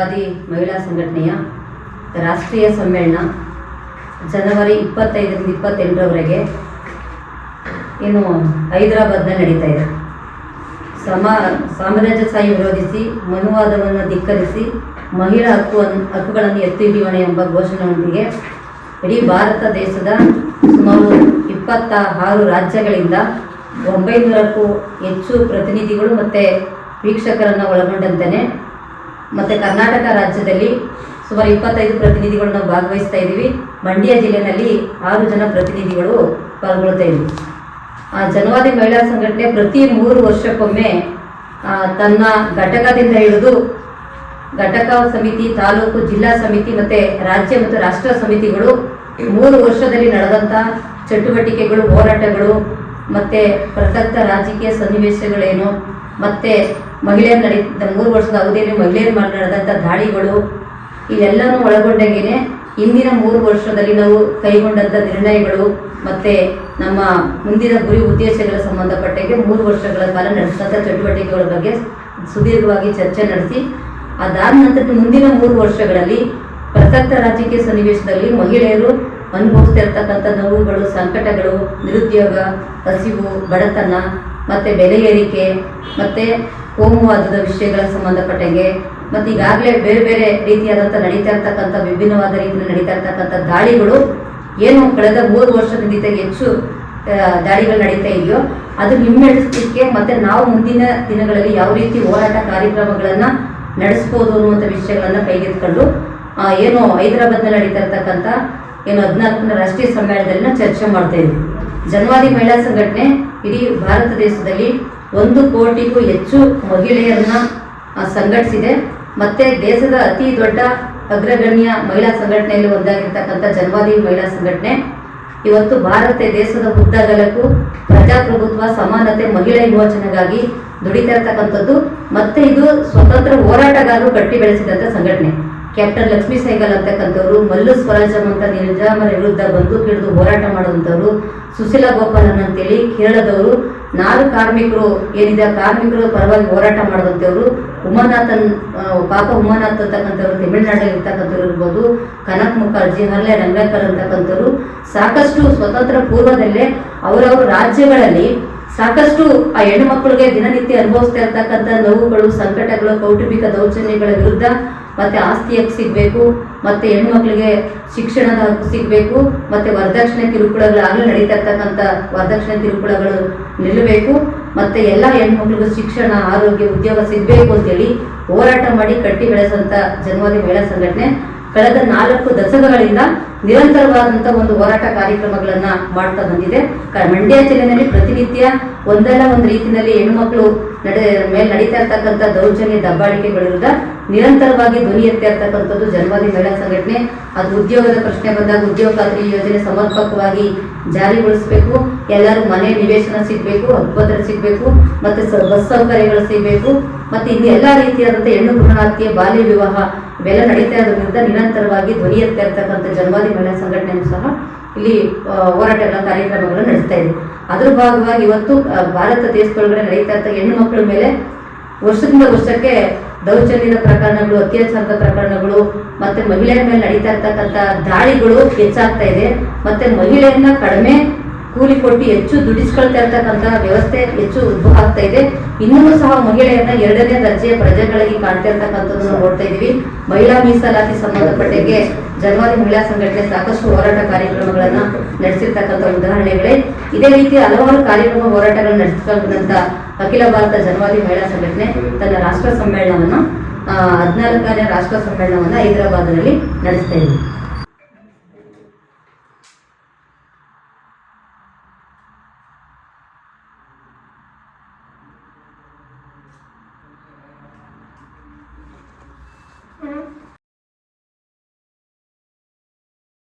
ಆದಿ ಮಹಿಳಾ ಸಂಘಟನೆಯ ರಾಷ್ಟ್ರೀಯ ಸಮ್ಮೇಳನ ಜನವರಿ 25ರಿಂದ 28ರವರೆಗೆ ಏನು ಹೈದರಾಬಾದ್ನಲ್ಲಿ ನಡೀತಾ ಇದೆ. ಸಾಮ್ರಾಜ್ಯಶಾಹಿ ವಿರೋಧಿಸಿ ಮನುವಾದವನ್ನು ಧಿಕ್ಕರಿಸಿ ಮಹಿಳಾ ಹಕ್ಕುಗಳನ್ನು ಎತ್ತಿ ಹಿಡಿಯೋಣ ಎಂಬ ಘೋಷಣೆಯೊಂದಿಗೆ ಇಡೀ ಭಾರತ ದೇಶದ ಸುಮಾರು 26 ರಾಜ್ಯಗಳಿಂದ 900ಕ್ಕೂ ಹೆಚ್ಚು ಪ್ರತಿನಿಧಿಗಳು ಮತ್ತು ವೀಕ್ಷಕರನ್ನು ಒಳಗೊಂಡಂತೆ ಮತ್ತು ಕರ್ನಾಟಕ ರಾಜ್ಯದಲ್ಲಿ ಸುಮಾರು 25 ಪ್ರತಿನಿಧಿಗಳು ನಾವು ಭಾಗವಹಿಸ್ತಾ ಇದ್ದೀವಿ. ಮಂಡ್ಯ ಜಿಲ್ಲೆಯಲ್ಲಿ 6 ಜನ ಪ್ರತಿನಿಧಿಗಳು ಪಾಲ್ಗೊಳ್ತಾ ಇದ್ದೀವಿ. ಜನವಾದಿ ಮಹಿಳಾ ಸಂಘಟನೆ ಪ್ರತಿ 3 ವರ್ಷಕ್ಕೊಮ್ಮೆ ತನ್ನ ಘಟಕದಿಂದ ಹಿಡಿದು ಘಟಕ ಸಮಿತಿ, ತಾಲೂಕು, ಜಿಲ್ಲಾ ಸಮಿತಿ ಮತ್ತು ರಾಜ್ಯ ಮತ್ತು ರಾಷ್ಟ್ರ ಸಮಿತಿಗಳು 3 ವರ್ಷದಲ್ಲಿ ನಡೆದಂಥ ಚಟುವಟಿಕೆಗಳು, ಹೋರಾಟಗಳು ಮತ್ತು ಪ್ರಸಕ್ತ ರಾಜಕೀಯ ಸನ್ನಿವೇಶಗಳೇನು ಮತ್ತು ಮಹಿಳೆಯರು ನಡೆದ 3 ವರ್ಷದ ಅವಧಿಯಲ್ಲಿ ಮಹಿಳೆಯರು ನಡೆದಂಥ ದಾಳಿಗಳು ಇವೆಲ್ಲನೂ ಒಳಗೊಂಡಂಗೆ ಇಂದಿನ 3 ವರ್ಷದಲ್ಲಿ ನಾವು ಕೈಗೊಂಡಂಥ ನಿರ್ಣಯಗಳು ಮತ್ತು ನಮ್ಮ ಮುಂದಿನ ಗುರಿ ಉದ್ದೇಶಗಳ ಸಂಬಂಧಪಟ್ಟಂಗೆ 3 ವರ್ಷಗಳ ಕಾಲ ನಡೆಸಿದಂಥ ಚಟುವಟಿಕೆಗಳ ಬಗ್ಗೆ ಸುದೀರ್ಘವಾಗಿ ಚರ್ಚೆ ನಡೆಸಿ ಅದಾದ ನಂತರ ಮುಂದಿನ 3 ವರ್ಷಗಳಲ್ಲಿ ಪ್ರಸಕ್ತ ರಾಜಕೀಯ ಸನ್ನಿವೇಶದಲ್ಲಿ ಮಹಿಳೆಯರು ಅನುಭವಿಸ್ತಿರ್ತಕ್ಕಂಥ ನೋವುಗಳು, ಸಂಕಟಗಳು, ನಿರುದ್ಯೋಗ, ಹಸಿವು, ಬಡತನ ಮತ್ತು ಬೆಲೆ ಏರಿಕೆ ಮತ್ತು ಕೋಮುವಾದದ ವಿಷಯಗಳ ಸಂಬಂಧಪಟ್ಟಂಗೆ ಮತ್ತು ಈಗಾಗಲೇ ಬೇರೆ ಬೇರೆ ರೀತಿಯಾದಂಥ ನಡೀತಾ ಇರ್ತಕ್ಕಂಥ ವಿಭಿನ್ನವಾದ ರೀತಿಯಲ್ಲಿ ನಡೀತಾ ಇರ್ತಕ್ಕಂಥ ದಾಳಿಗಳು ಏನು ಕಳೆದ 3 ವರ್ಷದಿಂದ ಹೆಚ್ಚು ದಾಳಿಗಳು ನಡೀತಾ ಇದೆಯೋ ಅದು ಹಿಮ್ಮೆಟ್ಟಿಸಲಿಕ್ಕೆ ಮತ್ತು ನಾವು ಮುಂದಿನ ದಿನಗಳಲ್ಲಿ ಯಾವ ರೀತಿ ಹೋರಾಟ ಕಾರ್ಯಕ್ರಮಗಳನ್ನು ನಡೆಸ್ಬೋದು ಅನ್ನುವಂಥ ವಿಷಯಗಳನ್ನು ಕೈಗೆತ್ತಿಕೊಂಡು ಏನು ಹೈದರಾಬಾದ್ನಲ್ಲಿ ನಡೀತಾ ಇರ್ತಕ್ಕಂಥ ಏನು 14ನೇ ರಾಷ್ಟ್ರೀಯ ಸಮ್ಮೇಳನದಲ್ಲಿ ಚರ್ಚೆ ಮಾಡ್ತಾ ಇದ್ವಿ. ಜನವಾದಿ ಮಹಿಳಾ ಸಂಘಟನೆ ಇಡೀ ಭಾರತ ದೇಶದಲ್ಲಿ 1 ಕೋಟಿಗೂ ಹೆಚ್ಚು ಮಹಿಳೆಯರನ್ನ ಸಂಘಟಿಸಿದೆ ಮತ್ತು ದೇಶದ ಅತಿ ದೊಡ್ಡ ಅಗ್ರಗಣ್ಯ ಮಹಿಳಾ ಸಂಘಟನೆಯಲ್ಲಿ ಒಂದಾಗಿರ್ತಕ್ಕಂಥ ಜನವಾದಿ ಮಹಿಳಾ ಸಂಘಟನೆ ಇವತ್ತು ಭಾರತ ದೇಶದ ಉದ್ದಗಲಕ್ಕೂ ಪ್ರಜಾಪ್ರಭುತ್ವ, ಸಮಾನತೆ, ಮಹಿಳಾ ವಿಮೋಚನೆಗಾಗಿ ದುಡಿತಾ ಇರ್ತಕ್ಕಂಥದ್ದು ಮತ್ತು ಇದು ಸ್ವತಂತ್ರ ಹೋರಾಟಗಾರರು ಕಟ್ಟಿ ಬೆಳೆಸಿದಂಥ ಸಂಘಟನೆ. ಕ್ಯಾಪ್ಟನ್ ಲಕ್ಷ್ಮೀ ಸೈಗಲ್ ಅಂತಕ್ಕಂಥವ್ರು, ಮಲ್ಲು ಸ್ವರಾಜಂ ಅಂತ ನಿಜಾಮರ ವಿರುದ್ಧ ಬಂದೂಕು ಹಿಡಿದು ಹೋರಾಟ ಮಾಡೋದಂಥವ್ರು, ಸುಶೀಲಾ ಗೋಪಾಲನ್ ಅಂತೇಳಿ ಕೇರಳದವರು, 4 ಕಾರ್ಮಿಕರು ಏನಿದೆ ಕಾರ್ಮಿಕರು ಪರವಾಗಿ ಹೋರಾಟ ಮಾಡಿದಂಥವ್ರು, ಉಮಾನಾಥನ್ ಉಮಾನಾಥ್ ಅಂತಕ್ಕಂಥವ್ರು ತಮಿಳುನಾಡಲ್ಲಿ ಇರ್ತಕ್ಕಂಥವ್ರು ಇರ್ಬೋದು, ಕನಕ್ ಮುಖರ್ಜಿ, ಹರ್ಲೆ ರಂಗಕರ್ ಅಂತಕ್ಕಂಥವ್ರು ಸಾಕಷ್ಟು ಸ್ವತಂತ್ರ ಪೂರ್ವದಲ್ಲೇ ಅವರವರ ರಾಜ್ಯಗಳಲ್ಲಿ ಸಾಕಷ್ಟು ಆ ಹೆಣ್ಣು ಮಕ್ಕಳಿಗೆ ದಿನನಿತ್ಯ ಅನುಭವಿಸ್ತಾ ಇರ್ತಕ್ಕಂಥ ನೋವುಗಳು, ಸಂಕಟಗಳು, ಕೌಟುಂಬಿಕ ದೌರ್ಜನ್ಯಗಳ ವಿರುದ್ಧ ಮತ್ತು ಆಸ್ತಿ ಹಕ್ಕು ಸಿಗಬೇಕು ಮತ್ತು ಹೆಣ್ಣು ಮಕ್ಕಳಿಗೆ ಶಿಕ್ಷಣದ ಹಕ್ಕು ಸಿಗಬೇಕು ಮತ್ತು ವರದಕ್ಷಿಣೆ ಕಿರುಕುಳಗಳು ಆಗಲೇ ನಡೀತಾ ಇರ್ತಕ್ಕಂಥ ವರದಕ್ಷಿಣೆ ಕಿರುಕುಳಗಳು ನಿಲ್ಲಬೇಕು ಮತ್ತು ಎಲ್ಲ ಹೆಣ್ಮಕ್ಳಿಗೂ ಶಿಕ್ಷಣ, ಆರೋಗ್ಯ, ಉದ್ಯೋಗ ಸಿಗಬೇಕು ಅಂತೇಳಿ ಹೋರಾಟ ಮಾಡಿ ಕಟ್ಟಿ ಬೆಳೆಸಂಥ ಜನವಾದಿ ಮಹಿಳಾ ಸಂಘಟನೆ ಕಳೆದ 4 ದಶಕಗಳಿಂದ ನಿರಂತರವಾದಂಥ ಒಂದು ಹೋರಾಟ ಕಾರ್ಯಕ್ರಮಗಳನ್ನು ಮಾಡ್ತಾ ಬಂದಿದೆ. ಮಂಡ್ಯ ಜಿಲ್ಲೆಯಲ್ಲಿ ಪ್ರತಿನಿತ್ಯ ಒಂದಲ್ಲ ಒಂದು ರೀತಿಯಲ್ಲಿ ಹೆಣ್ಣುಮಕ್ಕಳು ಮೇಲೆ ನಡೀತಾ ಇರ್ತಕ್ಕಂಥ ದೌರ್ಜನ್ಯ, ದಬ್ಬಾಳಿಕೆಗಳ ವಿರುದ್ಧ ನಿರಂತರವಾಗಿ ಧ್ವನಿ ಎತ್ತಿ ಇರ್ತಕ್ಕಂಥದ್ದು ಜನವಾದಿ ಮಹಿಳಾ ಸಂಘಟನೆ. ಅದು ಉದ್ಯೋಗದ ಪ್ರಶ್ನೆ ಬಂದಾಗ ಉದ್ಯೋಗ ಖಾತ್ರಿ ಯೋಜನೆ ಸಮರ್ಪಕವಾಗಿ ಜಾರಿಗೊಳಿಸಬೇಕು, ಎಲ್ಲರೂ ಮನೆ ನಿವೇಶನ ಸಿಗಬೇಕು, ಹಕ್ಕುಪತ್ರ ಸಿಗಬೇಕು ಮತ್ತು ಬಸ್ ಸೌಕರ್ಯಗಳು ಸಿಗಬೇಕು ಮತ್ತು ಇನ್ನು ಎಲ್ಲ ರೀತಿಯಾದಂಥ ಹೆಣ್ಣು ಭ್ರೂಣ ಹತ್ಯೆ, ಬಾಲ್ಯ ವಿವಾಹ ಇವೆಲ್ಲ ನಡೀತಾ ಇರೋದ್ರಿಂದ ನಿರಂತರವಾಗಿ ಧ್ವನಿ ಎತ್ತಾ ಇರ್ತಕ್ಕಂಥ ಜನವಾದಿ ಮಹಿಳಾ ಸಂಘಟನೆಯೂ ಸಹ ಇಲ್ಲಿ ಹೋರಾಟಗಳ ಕಾರ್ಯಕ್ರಮಗಳನ್ನು ನಡೆಸ್ತಾ ಇದೆ. ಅದ್ರ ಭಾಗವಾಗಿ ಇವತ್ತು ಭಾರತ ದೇಶದೊಳಗಡೆ ನಡೀತಾ ಇರ್ತ ಹೆಣ್ಣು ಮಕ್ಕಳ ಮೇಲೆ ವರ್ಷದಿಂದ ವರ್ಷಕ್ಕೆ ದೌರ್ಜನ್ಯದ ಪ್ರಕರಣಗಳು, ಅತ್ಯಾಚಾರದ ಪ್ರಕರಣಗಳು ಮತ್ತು ಮಹಿಳೆಯರ ಮೇಲೆ ನಡೀತಾ ಇರ್ತಕ್ಕಂಥ ದಾಳಿಗಳು ಹೆಚ್ಚಾಗ್ತಾ ಇದೆ ಮತ್ತು ಮಹಿಳೆಯರನ್ನ ಕಡಿಮೆ ಕೂಲಿ ಕೊಟ್ಟು ಹೆಚ್ಚು ದುಡಿಸ್ಕೊಳ್ತಾ ಇರ್ತಕ್ಕಂಥ ವ್ಯವಸ್ಥೆ ಹೆಚ್ಚು ಉದ್ಭವ ಆಗ್ತಾ ಇದೆ. ಇನ್ನೂ ಸಹ ಮಹಿಳೆಯರನ್ನ 2ನೇ ದರ್ಜೆಯ ಪ್ರಜೆಗಳಾಗಿ ಕಾಣ್ತಾ ಇರ್ತಕ್ಕಂಥದ್ದನ್ನು ನೋಡ್ತಾ ಇದ್ದೀವಿ. ಮಹಿಳಾ ಮೀಸಲಾತಿ ಸಂಬಂಧಪಟ್ಟಂಗೆ ಜನವಾದಿ ಮಹಿಳಾ ಸಂಘಟನೆ ಸಾಕಷ್ಟು ಹೋರಾಟ ಕಾರ್ಯಕ್ರಮಗಳನ್ನು ನಡೆಸಿರ್ತಕ್ಕಂಥ ಉದಾಹರಣೆಗಳೇ. ಇದೇ ರೀತಿ ಹಲವಾರು ಕಾರ್ಯಕ್ರಮ ಹೋರಾಟಗಳನ್ನು ನಡೆಸಿಕೊಂಡಂಥ ಅಖಿಲ ಭಾರತ ಜನವಾದಿ ಮಹಿಳಾ ಸಂಘಟನೆ ತನ್ನ ರಾಷ್ಟ್ರ ಸಮ್ಮೇಳನವನ್ನು 14ನೇ ರಾಷ್ಟ್ರ ಸಮ್ಮೇಳನವನ್ನು ಹೈದರಾಬಾದ್ನಲ್ಲಿ ನಡೆಸ್ತಾ ಇದೆ.